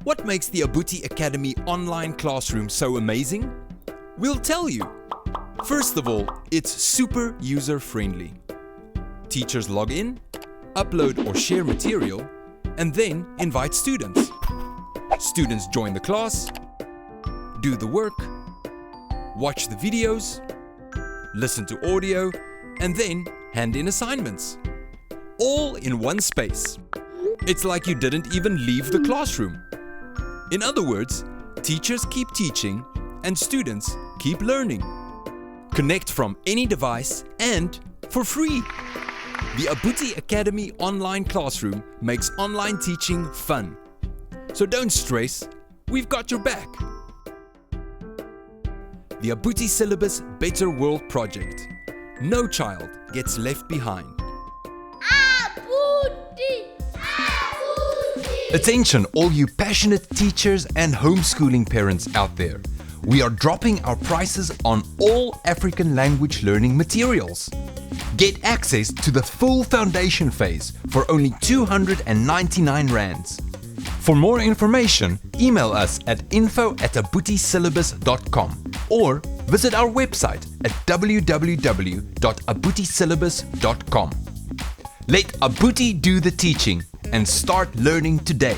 What makes the Abuti Academy Online Classroom so amazing? We'll tell you. First of all, it's super user-friendly. Teachers log in, upload or share material, and then invite students. Students join the class, do the work, watch the videos, listen to audio, and then hand in assignments. All in one space. It's like you didn't even leave the classroom. In other words, teachers keep teaching and students keep learning. Connect from any device and for free. The Abuti Academy Online Classroom makes online teaching fun. So don't stress, we've got your back. The Abuti Syllabus Better World Project. No child gets left behind. Abuti! Abuti! Attention all you passionate teachers and homeschooling parents out there. We are dropping our prices on all African language learning materials. Get access to the full foundation phase for only 299 rands. For more information, email us at info@abutisyllabus.com or visit our website at www.abutisyllabus.com. Let Abuti do the teaching and start learning today.